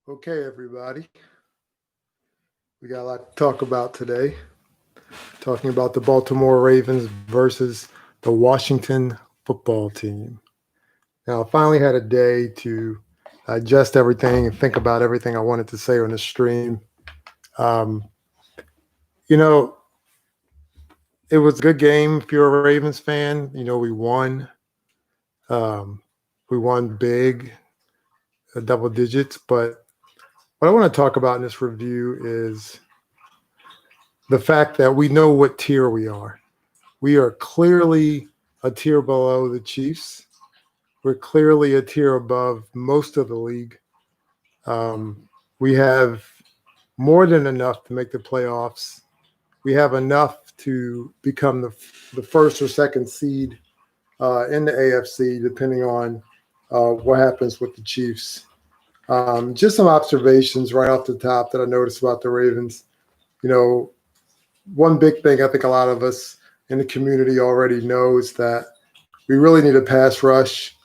Okay, everybody. We got a lot to talk about today. Talking about the Baltimore Ravens versus the Washington football team. Now, I finally had a day to digest everything and think about everything I wanted to say on the stream. Um, you know, it was a good game if you're a Ravens fan. We won. Um, we won big, double digits. But what I want to talk about in this review is the fact that we know what tier we are. We are clearly a tier below the Chiefs. We're clearly a tier above most of the league. We have more than enough to make the playoffs. We have enough to become the first or second seed in the AFC, depending on what happens with the Chiefs. Just some observations right off the top that I noticed about the Ravens. One big thing I think a lot of us in the community already know is that we really need a pass rush.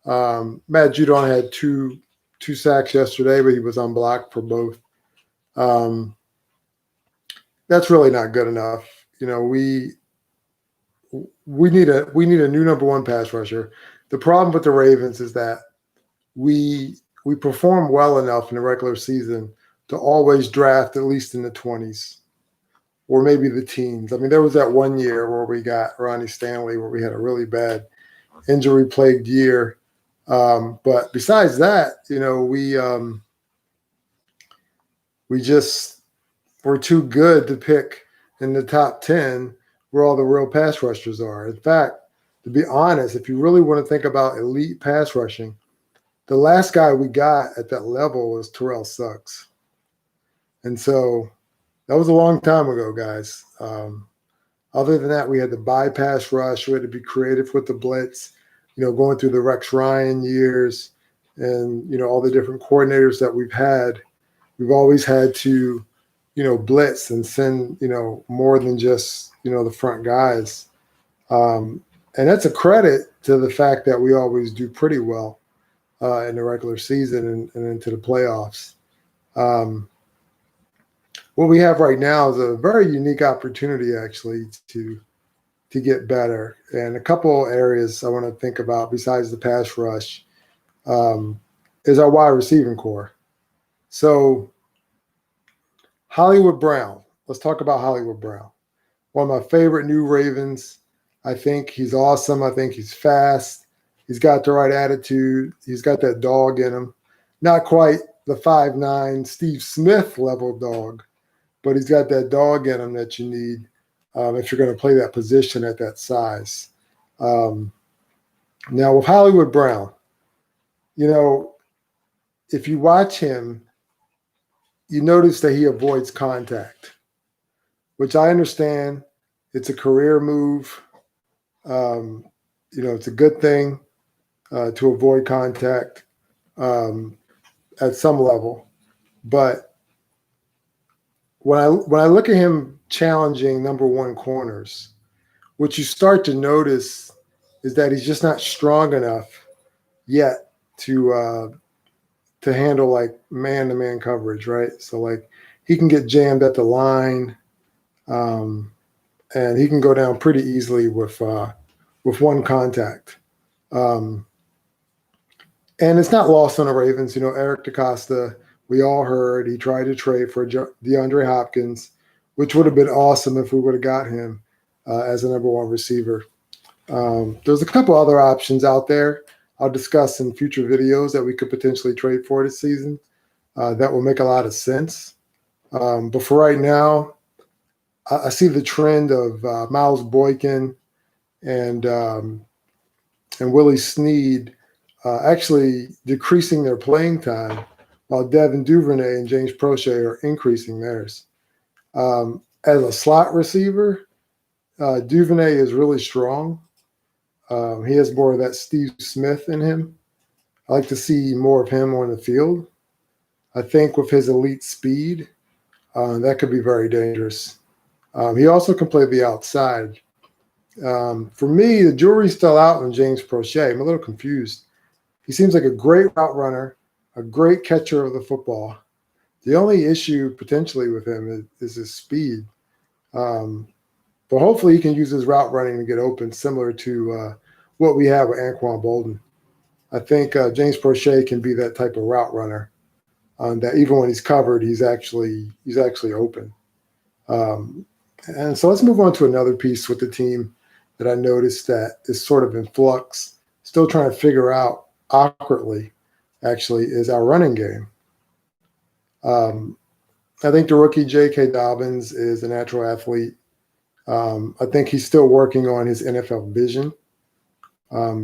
Matt Judon had two sacks yesterday, but he was unblocked for both. That's really not good enough. We need a new number one pass rusher. The problem with the Ravens is that we perform well enough in the regular season to always draft at least in the 20s or maybe the teens. I mean, there was that one year where we got Ronnie Stanley where we had a really bad injury-plagued year. But besides that, we're too good to pick in the top 10 where all the real pass rushers are. In fact, to be honest, if you really want to think about elite pass rushing, the last guy we got at that level was Terrell Suggs. And so that was a long time ago, guys. Other than that, we had the bypass rush. We had to be creative with the blitz, going through the Rex Ryan years and, all the different coordinators that we've had. We've always had to, blitz and send, more than just, the front guys. And that's a credit to the fact that we always do pretty well in the regular season and into the playoffs. What we have right now is a very unique opportunity, actually, to get better. And a couple areas I want to think about besides the pass rush is our wide receiving core. So Hollywood Brown. Let's talk about Hollywood Brown. One of my favorite new Ravens. I think he's awesome. I think he's fast. He's got the right attitude. He's got that dog in him. Not quite the 5'9" Steve Smith level dog, but he's got that dog in him that you need if you're going to play that position at that size. Now, with Hollywood Brown, if you watch him, you notice that he avoids contact, which I understand. It's a career move. It's a good thing to avoid contact at some level. But when I look at him challenging number one corners, what you start to notice is that he's just not strong enough yet to handle like man-to-man coverage, right? So like he can get jammed at the line, and he can go down pretty easily with one contact. And it's not lost on the Ravens. Eric DeCosta, we all heard he tried to trade for DeAndre Hopkins, which would have been awesome if we would have got him as a number one receiver. There's a couple other options out there I'll discuss in future videos that we could potentially trade for this season that will make a lot of sense. But for right now, I see the trend of Miles Boykin and Willie Snead actually decreasing their playing time, while Devin Duvernay and James Prochet are increasing theirs. As a slot receiver, Duvernay is really strong. He has more of that Steve Smith in him. I like to see more of him on the field. I think with his elite speed, that could be very dangerous. He also can play the outside. For me, the jury's still out on James Prochet. I'm a little confused. He seems like a great route runner, a great catcher of the football. The only issue potentially with him is his speed. But hopefully he can use his route running to get open, similar to what we have with Anquan Bolden. I think James Prochet can be that type of route runner. That even when he's covered, he's actually open. And so let's move on to another piece with the team that I noticed that is sort of in flux, still trying to figure out awkwardly, actually, is our running game. I think the rookie J.K. Dobbins is a natural athlete. I think he's still working on his NFL vision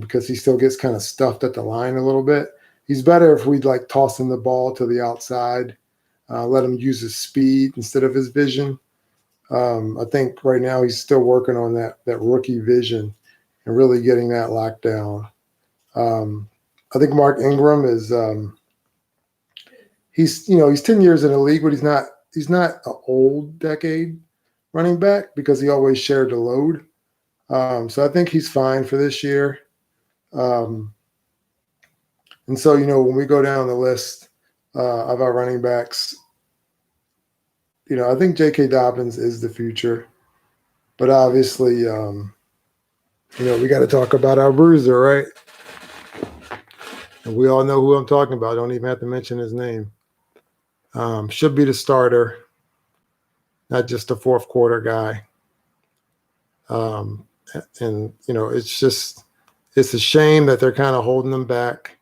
because he still gets kind of stuffed at the line a little bit. He's better if we'd like toss him the ball to the outside, let him use his speed instead of his vision. I think right now he's still working on that rookie vision and really getting that locked down. I think Mark Ingram is he's 10 years in the league, but he's not an old decade running back because he always shared the load. So I think he's fine for this year. And so, when we go down the list of our running backs, I think J.K. Dobbins is the future. But obviously, we got to talk about our bruiser, right? And we all know who I'm talking about. I don't even have to mention his name. Should be the starter, not just a fourth quarter guy. It's a shame that they're kind of holding them back.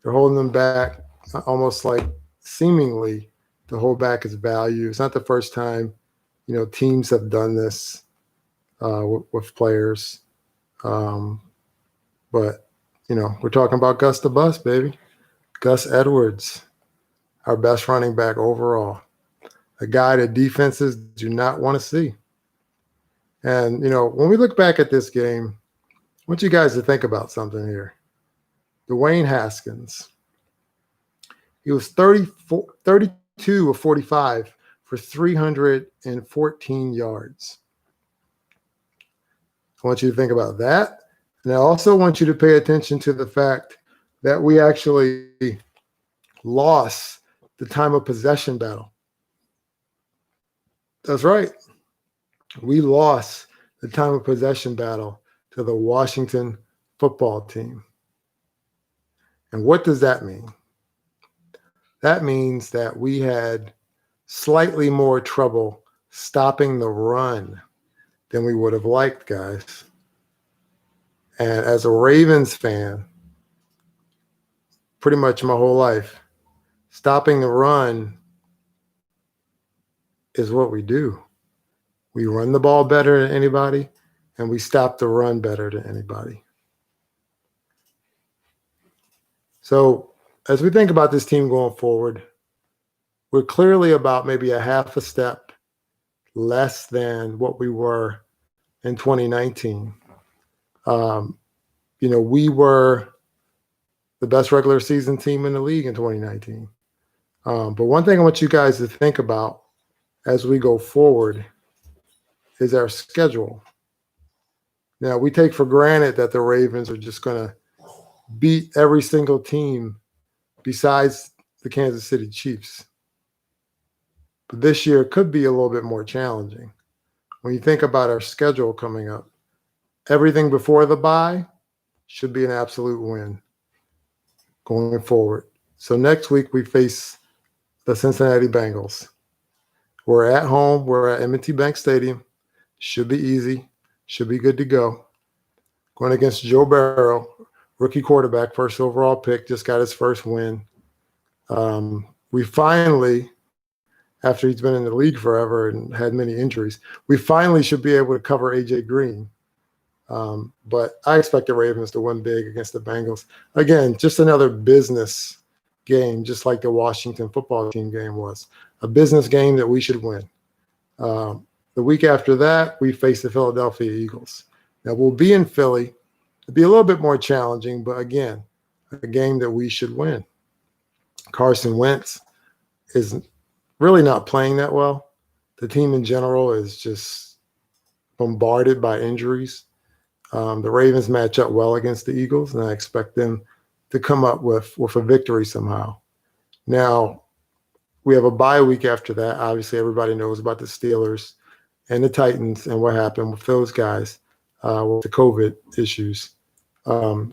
They're holding them back almost like seemingly to hold back his value. It's not the first time, teams have done this with players. But, we're talking about Gus the Bus, baby. Gus Edwards, our best running back overall. A guy that defenses do not want to see. And, when we look back at this game, I want you guys to think about something here. Dwayne Haskins. He was 32 of 45 for 314 yards. I want you to think about that. And I also want you to pay attention to the fact that we actually lost the time of possession battle. That's right. We lost the time of possession battle to the Washington football team. And what does that mean? That means that we had slightly more trouble stopping the run than we would have liked, guys. And as a Ravens fan, pretty much my whole life, stopping the run is what we do. We run the ball better than anybody, and we stop the run better than anybody. So as we think about this team going forward, we're clearly about maybe a half a step less than what we were in 2019. We were the best regular season team in the league in 2019. But one thing I want you guys to think about as we go forward is our schedule. Now, we take for granted that the Ravens are just going to beat every single team besides the Kansas City Chiefs. But this year could be a little bit more challenging. When you think about our schedule coming up, everything before the bye should be an absolute win going forward. So next week we face the Cincinnati Bengals. We're at home. We're at M&T Bank Stadium. Should be easy. Should be good to go. Going against Joe Burrow, rookie quarterback, first overall pick, just got his first win. We finally, after he's been in the league forever and had many injuries, we finally should be able to cover A.J. Green. But I expect the Ravens to win big against the Bengals. Again, just another business game, just like the Washington football team game was. A business game that we should win. The week after that, we face the Philadelphia Eagles. Now, we'll be in Philly. It'll be a little bit more challenging, but again, a game that we should win. Carson Wentz is really not playing that well. The team in general is just bombarded by injuries. The Ravens match up well against the Eagles, and I expect them to come up with a victory somehow. Now, we have a bye week after that. Obviously, everybody knows about the Steelers and the Titans and what happened with those guys with the COVID issues. But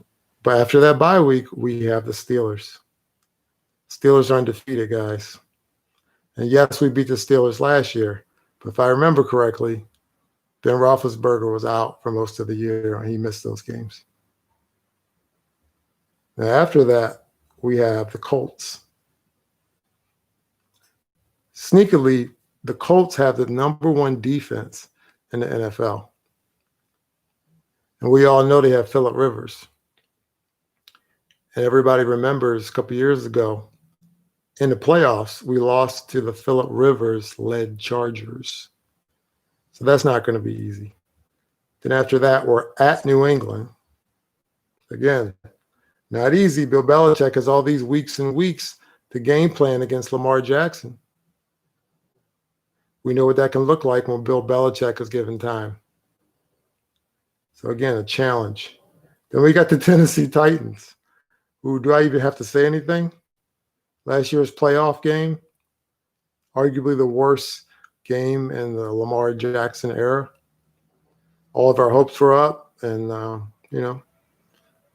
after that bye week, we have the Steelers. Steelers are undefeated, guys. And yes, we beat the Steelers last year. But if I remember correctly, Ben Roethlisberger was out for most of the year, and he missed those games. Now, after that, we have the Colts. Sneakily, the Colts have the #1 defense in the NFL. And we all know they have Phillip Rivers. And everybody remembers a couple years ago, in the playoffs, we lost to the Phillip Rivers-led Chargers. So that's not going to be easy. Then after that, we're at New England. Again, not easy. Bill Belichick has all these weeks and weeks to game plan against Lamar Jackson. We know what that can look like when Bill Belichick is given time. So again, a challenge. Then we got the Tennessee Titans. Who, do I even have to say anything? Last year's playoff game, arguably the worst game in the Lamar Jackson era. All of our hopes were up, and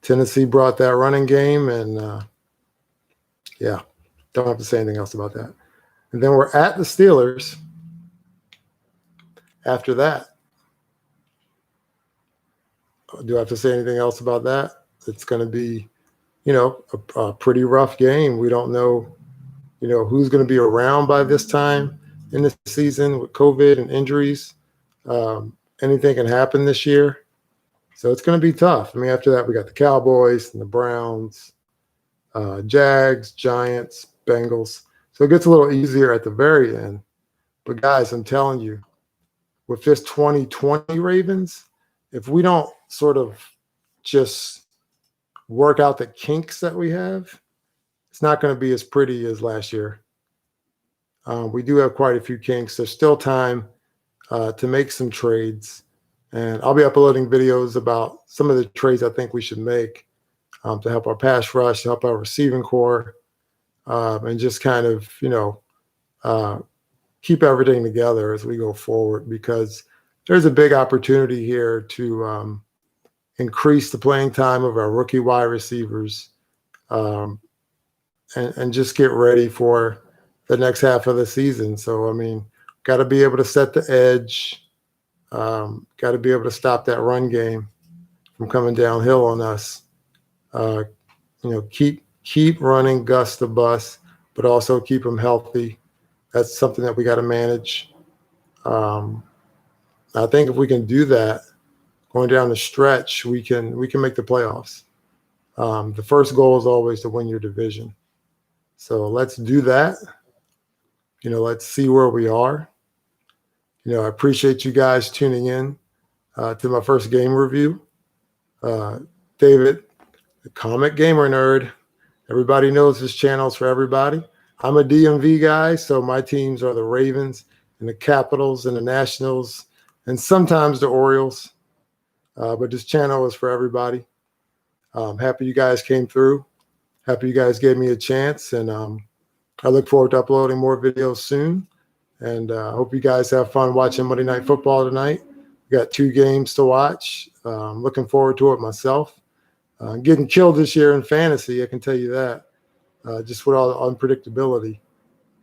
Tennessee brought that running game, and don't have to say anything else about that. And then we're at the Steelers. After that, do I have to say anything else about that? It's going to be, a pretty rough game. We don't know, who's going to be around by this time in the season with COVID and injuries. Anything can happen this year. So it's going to be tough. I mean, after that, we got the Cowboys and the Browns, Jags, Giants, Bengals. So it gets a little easier at the very end. But guys, I'm telling you, with this 2020 Ravens, if we don't sort of just work out the kinks that we have, it's not going to be as pretty as last year. We do have quite a few kinks. There's still time to make some trades. And I'll be uploading videos about some of the trades I think we should make to help our pass rush, to help our receiving core, and just kind of, keep everything together as we go forward, because there's a big opportunity here to increase the playing time of our rookie wide receivers and just get ready for the next half of the season. So, I mean, got to be able to set the edge, got to be able to stop that run game from coming downhill on us. Keep running Gus the Bus, but also keep him healthy. That's something that we got to manage. I think if we can do that, going down the stretch, we can make the playoffs. The first goal is always to win your division. So let's do that. Let's see where we are. I appreciate you guys tuning in to my first game review. David, the comic gamer nerd. Everybody knows this channel is for everybody. I'm a DMV guy, so my teams are the Ravens and the Capitals and the Nationals and sometimes the Orioles. But this channel is for everybody. Happy you guys came through. Happy you guys gave me a chance. And I look forward to uploading more videos soon. And I hope you guys have fun watching Monday Night Football tonight. We got 2 games to watch. I'm looking forward to it myself. Getting killed this year in fantasy, I can tell you that. Just with all the unpredictability.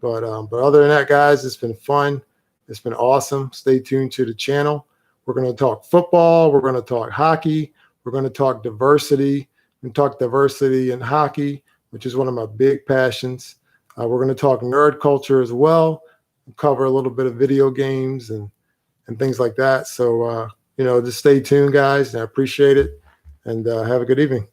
But other than that, guys, it's been fun. It's been awesome. Stay tuned to the channel. We're going to talk football. We're going to talk hockey. We're going to talk diversity. We're going to talk diversity in hockey, which is one of my big passions. We're going to talk nerd culture as well. We'll cover a little bit of video games and things like that. So, just stay tuned, guys. And I appreciate it. And have a good evening.